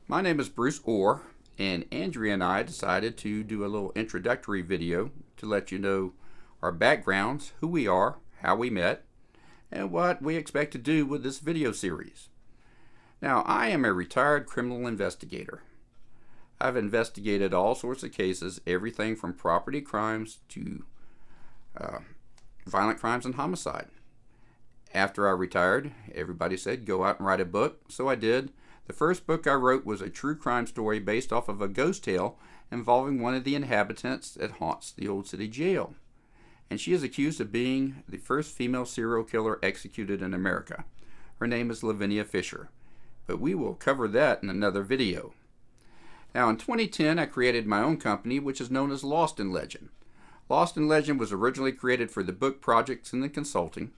My name is Bruce Orr, and Andrea and I decided to do a little introductory video to let you know our backgrounds, who we are, how we met, and what we expect to do with this video series. Now, I am a retired criminal investigator. I've investigated all sorts of cases, everything from property crimes to violent crimes and homicide. After I retired, everybody said, go out and write a book, so I did. The first book I wrote was a true crime story based off of a ghost tale involving one of the inhabitants that haunts the Old City Jail. And she is accused of being the first female serial killer executed in America. Her name is Lavinia Fisher, but we will cover that in another video. Now, in 2010, I created my own company, which is known as Lost in Legend. Lost in Legend was originally created for the book projects and the consulting.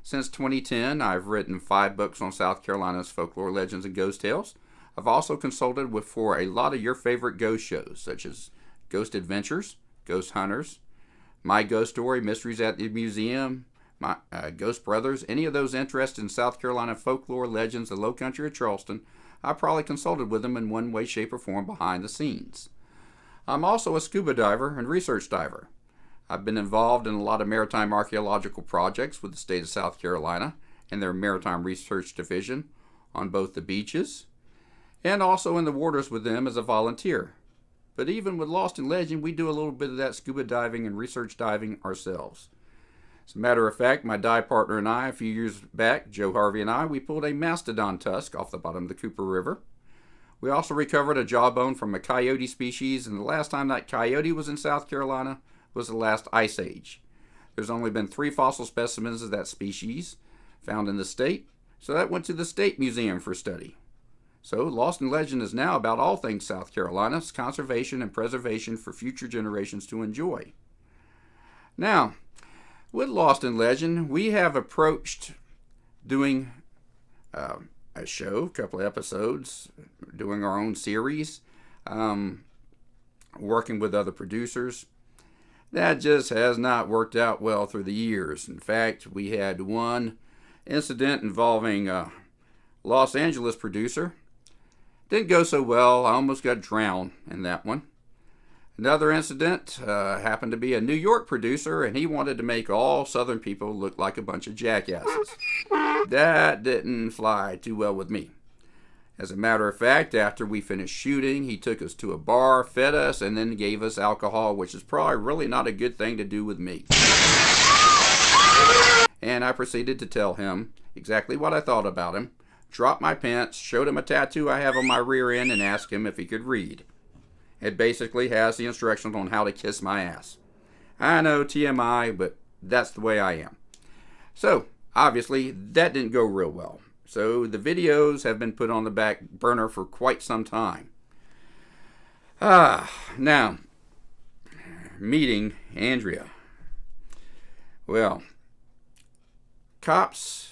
Since 2010, I've written 5 books on South Carolina's folklore, legends, and ghost tales. I've also consulted for a lot of your favorite ghost shows, such as Ghost Adventures, Ghost Hunters, My Ghost Story, Mysteries at the Museum, Ghost Brothers. Any of those interested in South Carolina folklore, legends, the Low Country, or Charleston, I probably consulted with them in one way, shape, or form behind the scenes. I'm also a scuba diver and research diver. I've been involved in a lot of maritime archaeological projects with the state of South Carolina and their Maritime Research Division on both the beaches and also in the waters with them as a volunteer. But even with Lost in Legend, we do a little bit of that scuba diving and research diving ourselves. As a matter of fact, my dive partner and I, a few years back, Joe Harvey and I, we pulled a mastodon tusk off the bottom of the Cooper River. We also recovered a jawbone from a coyote species, and the last time that coyote was in South Carolina was the last ice age. There's only been 3 fossil specimens of that species found in the state, so that went to the State Museum for study. So Lost in Legend is now about all things South Carolina's conservation and preservation for future generations to enjoy. Now, with Lost in Legend, we have approached doing a show, a couple of episodes, doing our own series, working with other producers. That just has not worked out well through the years. In fact, we had one incident involving a Los Angeles producer. Didn't go so well. I almost got drowned in that one. Another incident happened to be a New York producer, and he wanted to make all Southern people look like a bunch of jackasses. That didn't fly too well with me. As a matter of fact, after we finished shooting, he took us to a bar, fed us, and then gave us alcohol, which is probably really not a good thing to do with me. And I proceeded to tell him exactly what I thought about him, dropped my pants, showed him a tattoo I have on my rear end, and asked him if he could read. It basically has the instructions on how to kiss my ass. I know, TMI, but that's the way I am. So, obviously, that didn't go real well. So the videos have been put on the back burner for quite some time. Now, meeting Andrea. Well, cops,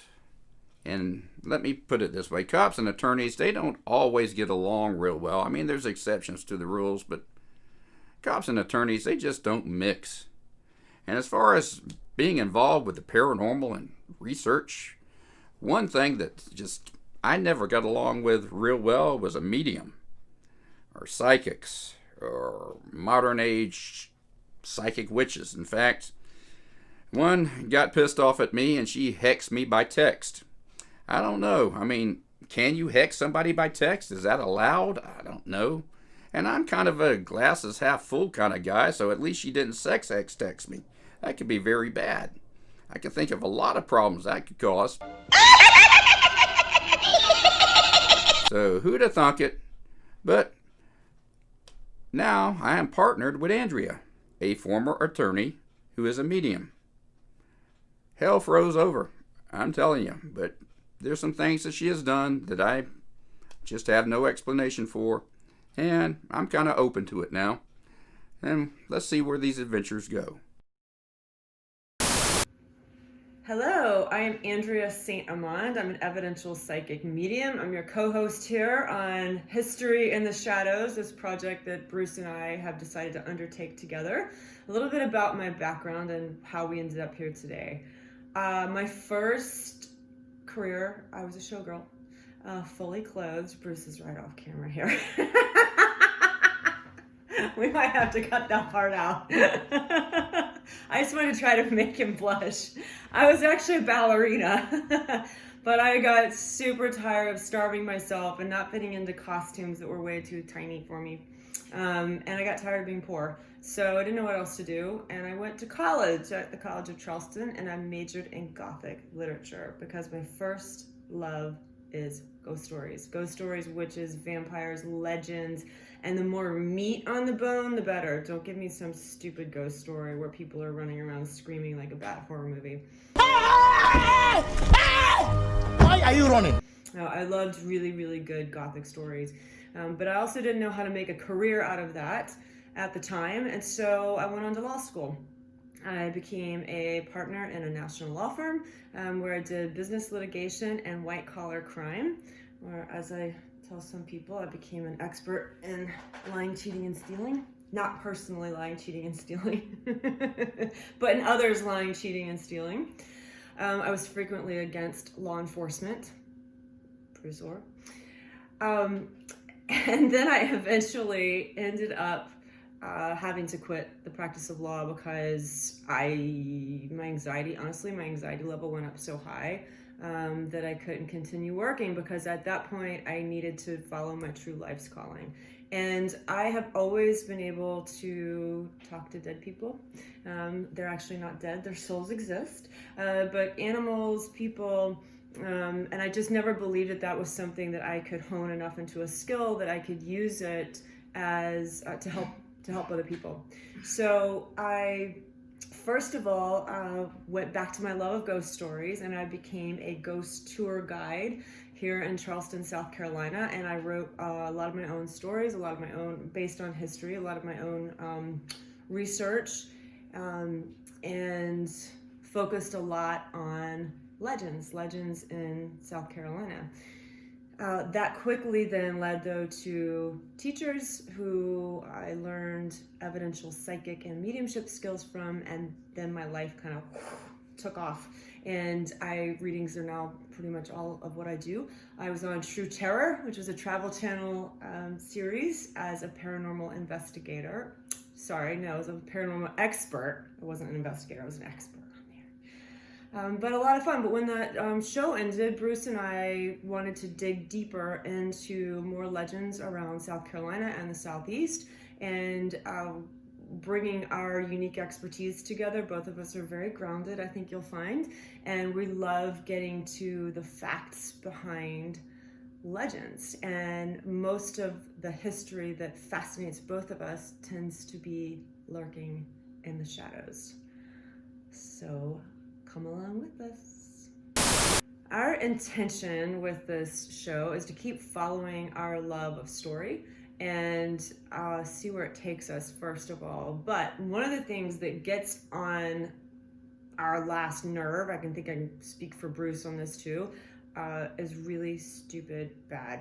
and let me put it this way, cops and attorneys, they don't always get along real well. I mean, there's exceptions to the rules, but cops and attorneys, they just don't mix. And as far as being involved with the paranormal and research, one thing that just I never got along with real well was a medium, or psychics, or modern age psychic witches. In fact, one got pissed off at me and she hexed me by text. I don't know. I mean, can you hex somebody by text? Is that allowed? I don't know. And I'm kind of a glasses half full kind of guy, so at least she didn't sex hex text me. That could be very bad. I can think of a lot of problems that could cause. So who'd have thunk it? But now I am partnered with Andrea, a former attorney who is a medium. Hell froze over, I'm telling you. But there's some things that she has done that I just have no explanation for. And I'm kind of open to it now. And let's see where these adventures go. Hello, I am Andrea St. Amand. I'm an evidential psychic medium. I'm your co-host here on History in the Shadows, this project that Bruce and I have decided to undertake together. A little bit about my background and how we ended up here today. My first career, I was a showgirl. fully clothed. Bruce is right off camera here. We might have to cut that part out. I just want to try to make him blush. I was actually a ballerina, but I got super tired of starving myself and not fitting into costumes that were way too tiny for me. And I got tired of being poor. So I didn't know what else to do. And I went to college at the College of Charleston, and I majored in Gothic literature because my first love is ghost stories, witches, vampires, legends, and the more meat on the bone, the better. Don't give me some stupid ghost story where people are running around screaming like a bad horror movie. Why are you running? No, I loved really, really good Gothic stories, but I also didn't know how to make a career out of that at the time, and so I went on to law school. I became a partner in a national law firm where I did business litigation and white-collar crime, or as I tell some people, I became an expert in lying, cheating, and stealing. Not personally lying, cheating, and stealing, but in others lying, cheating, and stealing. I was frequently against law enforcement. Bruce Orr. And then I eventually ended up having to quit the practice of law because my anxiety level went up so high that I couldn't continue working, because at that point I needed to follow my true life's calling. And I have always been able to talk to dead people. They're actually not dead, their souls exist. But animals, people, and I just never believed that was something that I could hone enough into a skill that I could use it as to help other people. So I, first of all, went back to my love of ghost stories, and I became a ghost tour guide here in Charleston, South Carolina, and I wrote a lot of my own stories, a lot of my own based on history, a lot of my own research, and focused a lot on legends in South Carolina. That quickly then led, though, to teachers who I learned evidential psychic and mediumship skills from, and then my life kind of took off. And readings are now pretty much all of what I do. I was on True Terror, which was a Travel Channel series, as a paranormal investigator. Sorry, no, I was a paranormal expert. I wasn't an investigator, I was an expert. But a lot of fun. But when that show ended, Bruce and I wanted to dig deeper into more legends around South Carolina and the Southeast, and bringing our unique expertise together. Both of us are very grounded, I think you'll find, and we love getting to the facts behind legends. And most of the history that fascinates both of us tends to be lurking in the shadows. So come along with us. Our intention with this show is to keep following our love of story and see where it takes us, first of all. But one of the things that gets on our last nerve, I can speak for Bruce on this too, is really stupid, bad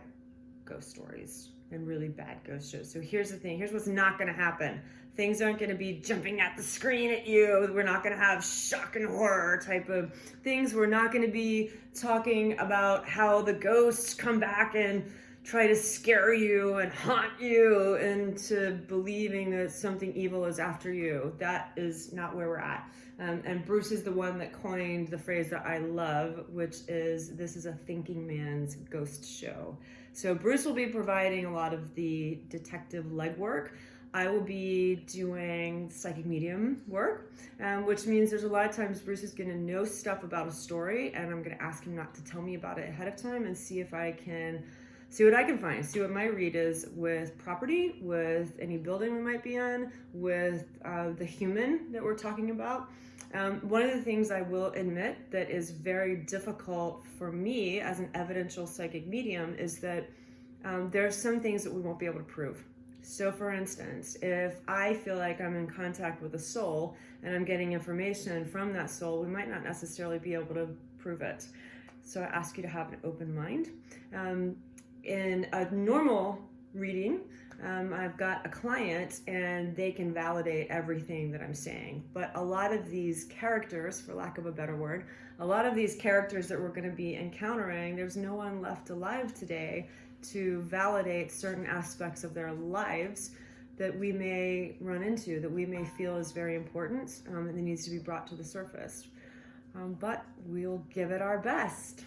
ghost stories and really bad ghost shows. So here's the thing, here's what's not gonna happen. Things aren't going to be jumping at the screen at you. We're not going to have shock and horror type of things. We're not going to be talking about how the ghosts come back and try to scare you and haunt you into believing that something evil is after you. That is not where we're at. And Bruce is the one that coined the phrase that I love, which is, this is a thinking man's ghost show. So Bruce will be providing a lot of the detective legwork. I will be doing psychic medium work, which means there's a lot of times Bruce is going to know stuff about a story, and I'm going to ask him not to tell me about it ahead of time and see what I can find, see what my read is with property, with any building we might be on, with the human that we're talking about. One of the things I will admit that is very difficult for me as an evidential psychic medium is that there are some things that we won't be able to prove. So for instance, if I feel like I'm in contact with a soul and I'm getting information from that soul, we might not necessarily be able to prove it. So I ask you to have an open mind. In a normal reading. I've got a client and they can validate everything that I'm saying. But a lot of these characters, for lack of a better word, a lot of these characters that we're going to be encountering, there's no one left alive today to validate certain aspects of their lives that we may run into, that we may feel is very important and that needs to be brought to the surface. But we'll give it our best.